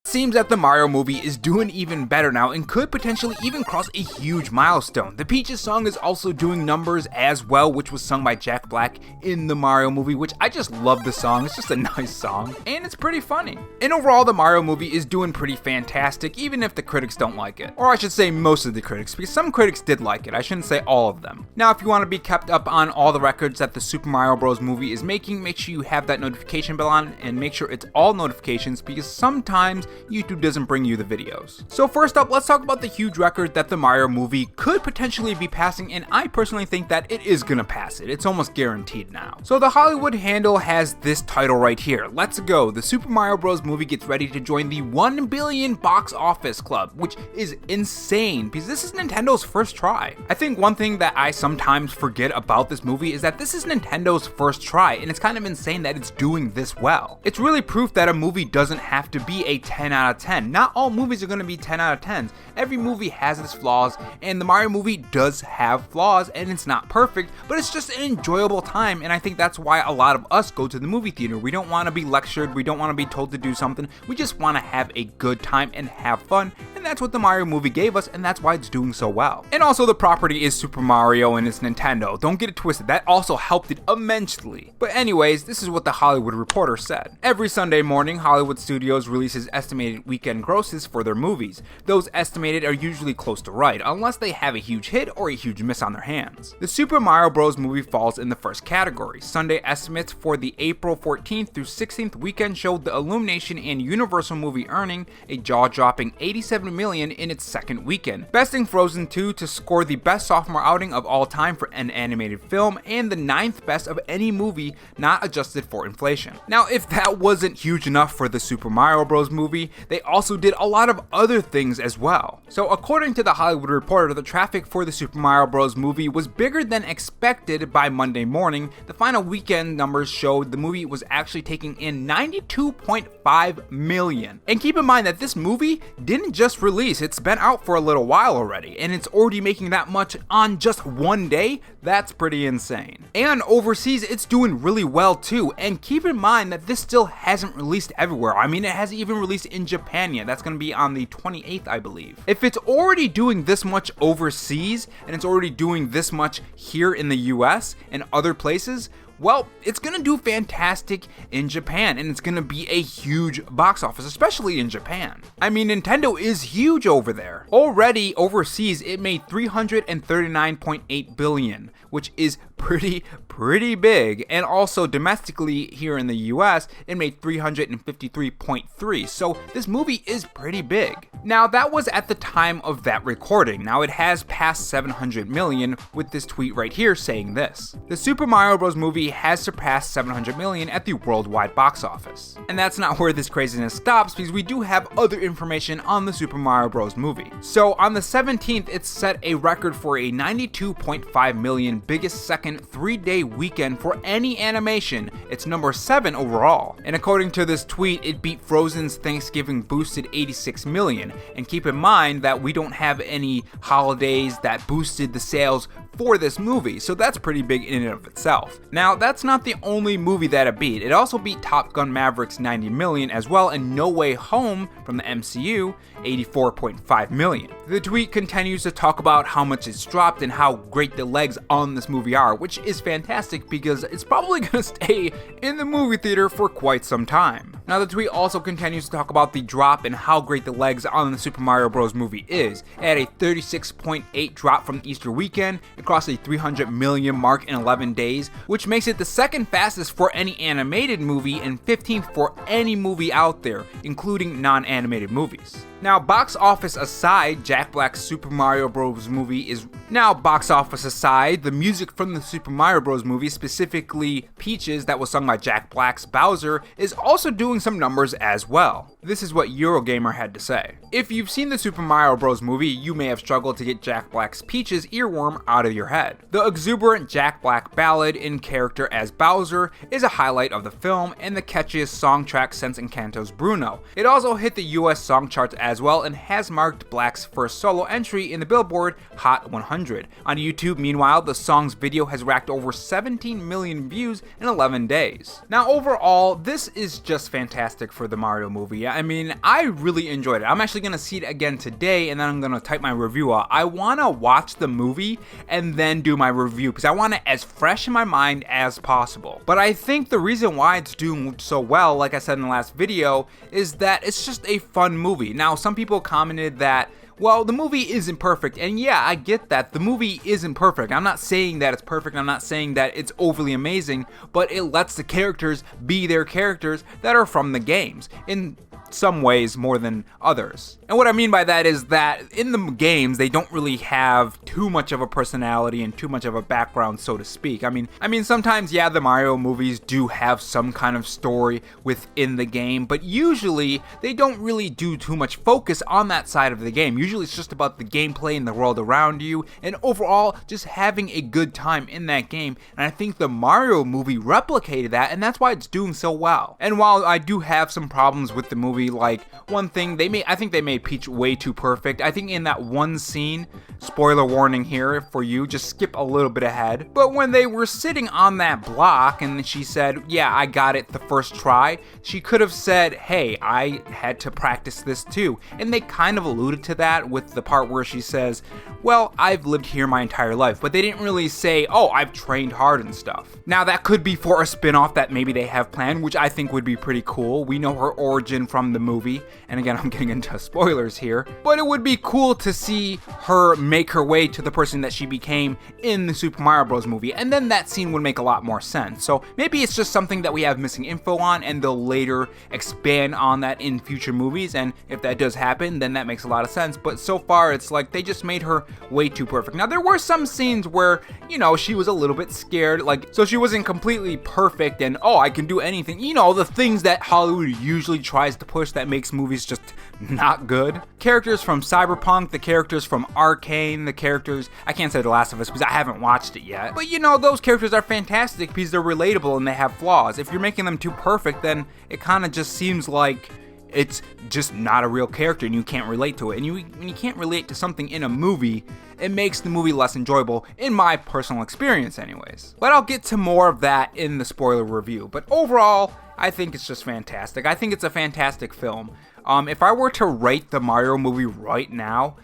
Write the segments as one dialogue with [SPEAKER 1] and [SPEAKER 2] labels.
[SPEAKER 1] Seems that the Mario movie is doing even better now and could potentially even cross a huge milestone. The Peaches song is also doing numbers as well, which was sung by Jack Black in the Mario movie, which I just love the song. It's just a nice song and it's pretty funny. And overall, the Mario movie is doing pretty fantastic, even if the critics don't like it. Or I should say most of the critics, because some critics did like it. I shouldn't say all of them. Now, if you want to be kept up on all the records that the Super Mario Bros. Movie is making, make sure you have that notification bell on and make sure it's all notifications, because sometimes YouTube doesn't bring you the videos. So first up, let's talk about the huge record that the Mario movie could potentially be passing, and I personally think that it is gonna pass it. It's almost guaranteed now. So the Hollywood Handle has this title right here. Let's go. The Super Mario Bros. Movie gets ready to join the 1 billion box office club, which is insane because this is Nintendo's first try. I think one thing that I sometimes forget about this movie is that this is Nintendo's first try, and it's kind of insane that it's doing this well. It's really proof that a movie doesn't have to be a 10 out of 10. Not all movies are going to be 10 out of 10s. Every movie has its flaws, and the Mario movie does have flaws, and it's not perfect, but it's just an enjoyable time, and I think that's why a lot of us go to the movie theater. We don't want to be lectured, we don't want to be told to do something, we just want to have a good time and have fun, and that's what the Mario movie gave us, and that's why it's doing so well. And also, the property is Super Mario and it's Nintendo. Don't get it twisted, that also helped it immensely. But anyways, this is what the Hollywood Reporter said. Every Sunday morning, Hollywood Studios releases estimated weekend grosses for their movies. Those estimated are usually close to right, unless they have a huge hit or a huge miss on their hands. The Super Mario Bros. Movie falls in the first category. Sunday estimates for the April 14th through 16th weekend showed the Illumination and Universal movie earning a jaw-dropping $87 million in its second weekend, besting Frozen 2 to score the best sophomore outing of all time for an animated film and the 9th best of any movie not adjusted for inflation. Now, if that wasn't huge enough for the Super Mario Bros. Movie, they also did a lot of other things as well. So according to the Hollywood Reporter, the traffic for the Super Mario Bros. Movie was bigger than expected by Monday morning. The final weekend numbers showed the movie was actually taking in $92.5 million. And keep in mind that this movie didn't just release, it's been out for a little while already, and it's already making that much on just one day. That's pretty insane. And overseas, it's doing really well too, and keep in mind that this still hasn't released everywhere. I mean, it hasn't even released in Japan yet. That's going to be on the 28th, I believe. If it's already doing this much overseas, and it's already doing this much here in the US and other places, well, it's gonna do fantastic in Japan, and it's gonna be a huge box office, especially in Japan. I mean, Nintendo is huge over there. Already overseas, it made $339.8 billion, which is pretty big, and also domestically here in the US, it made 353.3, so this movie is pretty big. Now, that was at the time of that recording. Now, it has passed 700 million with this tweet right here saying this: the Super Mario Bros. Movie has surpassed 700 million at the worldwide box office. And that's not where this craziness stops, because we do have other information on the Super Mario Bros. Movie. So on the 17th, it set a record for a 92.5 million, biggest second 3-day weekend for any animation. It's number 7 overall. And according to this tweet, it beat Frozen's Thanksgiving boosted 86 million. And keep in mind that we don't have any holidays that boosted the sales for this movie, so that's pretty big in and of itself. Now, that's not the only movie that it beat. It also beat Top Gun Maverick's 90 million as well, and No Way Home from the MCU, 84.5 million. The tweet continues to talk about how much it's dropped and how great the legs on this movie are, which is fantastic because it's probably gonna stay in the movie theater for quite some time. Now, the tweet also continues to talk about the drop and how great the legs on the Super Mario Bros. Movie is. It had a 36.8 drop from the Easter weekend, across a 300 million mark in 11 days, which makes it the second fastest for any animated movie and 15th for any movie out there, including non-animated movies. Now, box office aside, Jack Black's Super Mario Bros. Movie is... Now, box office aside, the music from the Super Mario Bros. Movie, specifically Peaches, that was sung by Jack Black's Bowser, is also doing some numbers as well. This is what Eurogamer had to say. If you've seen the Super Mario Bros. Movie, you may have struggled to get Jack Black's Peaches earworm out of your head. The exuberant Jack Black ballad in character as Bowser is a highlight of the film and the catchiest song track since Encanto's Bruno. It also hit the US song charts as well and has marked Black's first solo entry in the Billboard Hot 100. On YouTube, meanwhile, the song's video has racked over 17 million views in 11 days. Now, overall, this is just fantastic. fantastic for the Mario movie. I mean, I really enjoyed it. I'm actually going to see it again today, and then I'm going to type my review out. I want to watch the movie and then do my review, because I want it as fresh in my mind as possible. But I think the reason why it's doing so well, like I said in the last video, is that it's just a fun movie. Now, some people commented that, well, the movie isn't perfect, and yeah, I get that. The movie isn't perfect. I'm not saying that it's perfect, I'm not saying that it's overly amazing, but it lets the characters be their characters that are from the games, in some ways more than others. And what I mean by that is that in the games, they don't really have too much of a personality and too much of a background, so to speak. I mean, sometimes, yeah, the Mario movies do have some kind of story within the game, but usually they don't really do too much focus on that side of the game. Usually it's just about the gameplay and the world around you, and overall just having a good time in that game. And I think the Mario movie replicated that, and that's why it's doing so well. And while I do have some problems with the movie, like one thing I think they made Peach way too perfect. I think in that one scene, spoiler warning here for you, just skip a little bit ahead, but when they were sitting on that block and she said, yeah, I got it the first try, she could have said, hey, I had to practice this too. And they kind of alluded to that with the part where she says, well, I've lived here my entire life, but they didn't really say, oh, I've trained hard and stuff. Now that could be for a spin-off that maybe they have planned, which I think would be pretty cool. We know her origin from the movie, and again, I'm getting into spoilers here, but it would be cool to see her make her way to the person that she became in the Super Mario Bros. Movie, and then that scene would make a lot more sense. So maybe it's just something that we have missing info on, and they'll later expand on that in future movies, and if that does happen, then that makes a lot of sense. But so far, it's like they just made her way too perfect. Now, there were some scenes where, you know, she was a little bit scared, like, so she wasn't completely perfect and, oh, I can do anything. You know, the things that Hollywood usually tries to push that makes movies just not good. Characters from Cyberpunk, the characters from Arcane, the characters, I can't say The Last of Us because I haven't watched it yet, but you know, those characters are fantastic because they're relatable and they have flaws. If you're making them too perfect, then it kind of just seems like it's just not a real character and you can't relate to it. And when you can't relate to something in a movie, it makes the movie less enjoyable, in my personal experience anyways. But I'll get to more of that in the spoiler review. But overall, I think it's just fantastic. I think it's a fantastic film. If I were to rate the Mario movie right now,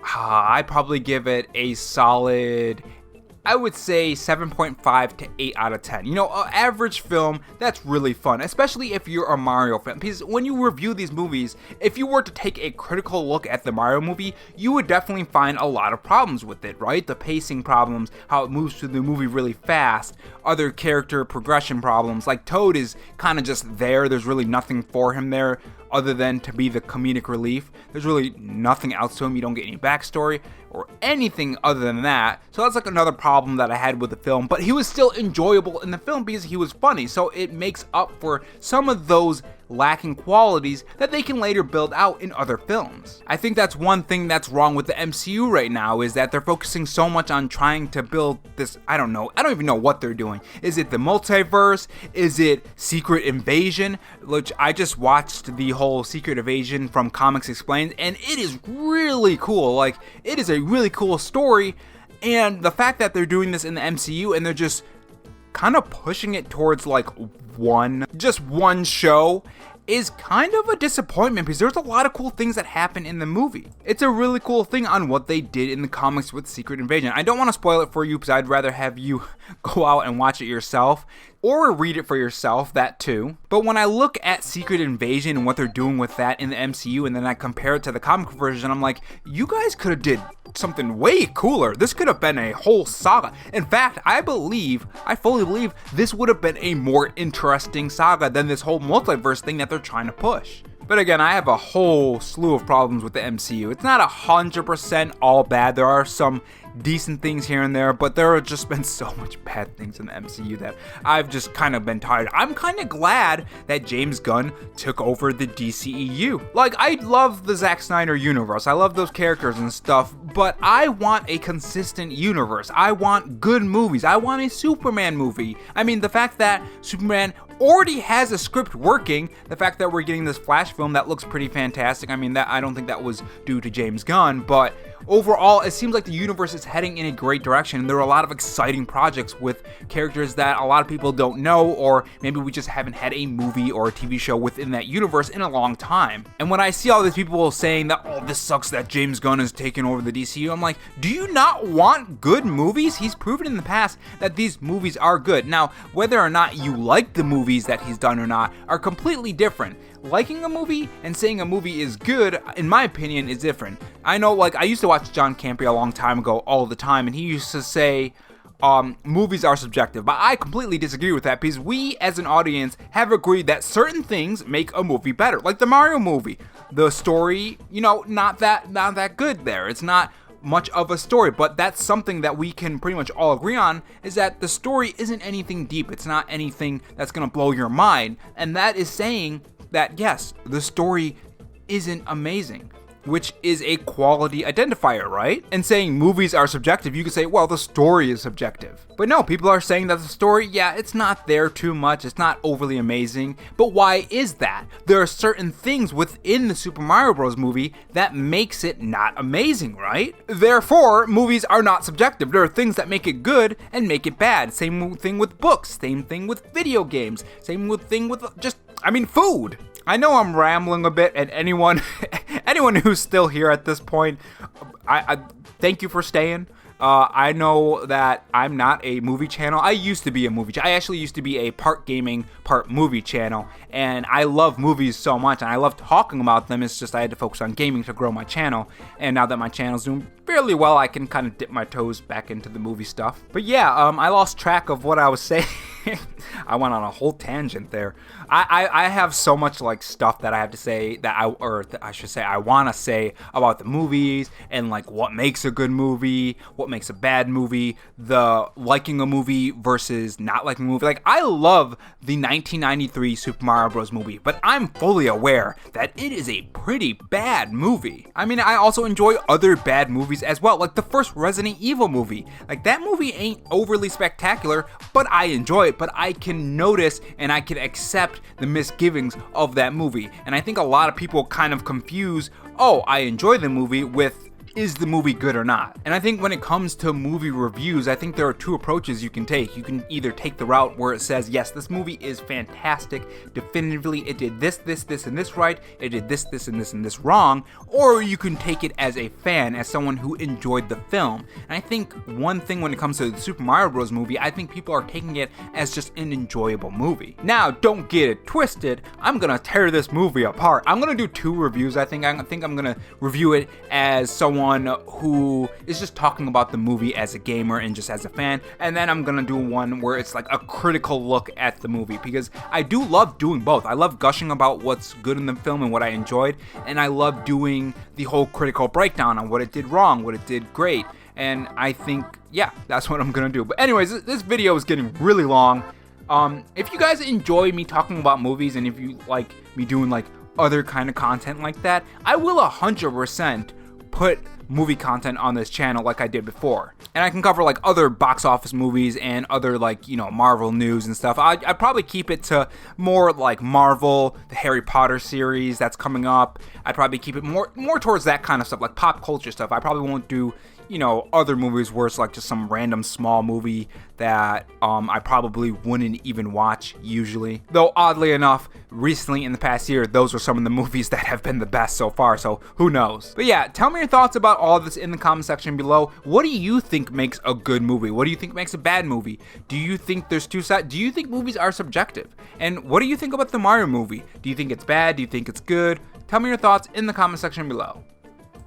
[SPEAKER 1] I'd probably give it a solid, I would say 7.5 to 8 out of 10. You know, an average film that's really fun, especially if you're a Mario fan. Because when you review these movies, if you were to take a critical look at the Mario movie, you would definitely find a lot of problems with it, right? The pacing problems, how it moves through the movie really fast, other character progression problems. Like Toad is kind of just there. There's really nothing for him there other than to be the comedic relief. There's really nothing else to him. You don't get any backstory or anything other than that. So that's like another problem that I had with the film, but he was still enjoyable in the film because he was funny. So it makes up for some of those lacking qualities that they can later build out in other films. I think that's one thing that's wrong with the MCU right now, is that they're focusing so much on trying to build this, I don't even know what they're doing. Is it the multiverse? Is it Secret Invasion? Which I just watched the whole Secret Invasion from Comics Explained, and it is really cool. Like, it is a really cool story, and the fact that they're doing this in the MCU and they're just kind of pushing it towards like just one show is kind of a disappointment, because there's a lot of cool things that happen in the movie. It's a really cool thing on what they did in the comics with Secret Invasion. I don't want to spoil it for you because I'd rather have you go out and watch it yourself or read it for yourself, that too. But when I look at Secret Invasion and what they're doing with that in the MCU, and then I compare it to the comic version, I'm like, you guys could have did something way cooler. This could have been a whole saga. In fact, I fully believe this would have been a more interesting saga than this whole multiverse thing that they're trying to push. But again, I have a whole slew of problems with the MCU. It's not 100% all bad. There are some decent things here and there, but there have just been so much bad things in the MCU that I've just kind of been tired. I'm kind of glad that James Gunn took over the DCEU. Like, I love the Zack Snyder universe. I love those characters and stuff, but I want a consistent universe. I want good movies. I want a Superman movie. I mean, the fact that Superman already has a script working. The fact that we're getting this Flash film that looks pretty fantastic, I mean, that I don't think that was due to James Gunn, but overall, it seems like the universe is heading in a great direction, and there are a lot of exciting projects with characters that a lot of people don't know, or maybe we just haven't had a movie or a TV show within that universe in a long time. And when I see all these people saying that, oh, this sucks that James Gunn is taking over the DCU, I'm like, do you not want good movies? He's proven in the past that these movies are good. Now, whether or not you like the movies that he's done or not are completely different. Liking a movie and saying a movie is good, in my opinion, is different. I know, like, I used to watch John Campea a long time ago all the time, and he used to say, movies are subjective, but I completely disagree with that, because we as an audience have agreed that certain things make a movie better, like the Mario movie. The story, not that good there. It's not much of a story, but that's something that we can pretty much all agree on, is that the story isn't anything deep. It's not anything that's gonna blow your mind, and that is saying that yes, the story isn't amazing, which is a quality identifier, right? And saying movies are subjective, you could say, well, the story is subjective. But no, people are saying that the story, yeah, it's not there too much, it's not overly amazing, but why is that? There are certain things within the Super Mario Bros. Movie that makes it not amazing, right? Therefore, movies are not subjective. There are things that make it good and make it bad. Same thing with books, same thing with video games, same thing with food. I know I'm rambling a bit, and anyone who's still here at this point, I thank you for staying. I know that I'm not a movie channel. I used to be a movie channel. I actually used to be a part gaming, part movie channel, and I love movies so much, and I love talking about them. It's just I had to focus on gaming to grow my channel, and now that my channel's doing fairly well, I can kind of dip my toes back into the movie stuff. But yeah, I lost track of what I was saying. I went on a whole tangent there. I have so much like stuff that I have to say I want to say about the movies, and like what makes a good movie, what makes a bad movie, the liking a movie versus not liking a movie. Like, I love the 1993 Super Mario Bros. Movie, but I'm fully aware that it is a pretty bad movie. I mean, I also enjoy other bad movies as well, like the first Resident Evil movie. Like, that movie ain't overly spectacular, but I enjoy it, but I can notice and I can accept the misgivings of that movie. And I think a lot of people kind of confuse, oh, I enjoy the movie with, is the movie good or not? And I think when it comes to movie reviews, I think there are two approaches you can take. You can either take the route where it says, yes, this movie is fantastic, definitively it did this, and this right, it did this, and this wrong, or you can take it as a fan, as someone who enjoyed the film. And I think one thing when it comes to the Super Mario Bros. Movie, I think people are taking it as just an enjoyable movie. Now, don't get it twisted, I'm gonna tear this movie apart. I'm gonna do two reviews. I think I'm gonna review it as someone who is just talking about the movie as a gamer and just as a fan, and then I'm gonna do one where it's like a critical look at the movie, because I do love doing both. I love gushing about what's good in the film and what I enjoyed, and I love doing the whole critical breakdown on what it did wrong, what it did great, and I think, yeah, that's what I'm gonna do. But anyways, this video is getting really long. If you guys enjoy me talking about movies, and if you like me doing like other kind of content like that, I will 100% put movie content on this channel like I did before. And I can cover like other box office movies and other like, Marvel news and stuff. I'd probably keep it to more like Marvel, the Harry Potter series that's coming up. I'd probably keep it more towards that kind of stuff, like pop culture stuff. I probably won't do, other movies where it's like just some random small movie that I probably wouldn't even watch usually. Though oddly enough, recently in the past year, those are some of the movies that have been the best so far, so who knows. But yeah, tell me your thoughts about all of this in the comment section below. What do you think makes a good movie? What do you think makes a bad movie? Do you think there's two sides? Do you think movies are subjective? And what do you think about the Mario movie? Do you think it's bad? Do you think it's good? Tell me your thoughts in the comment section below.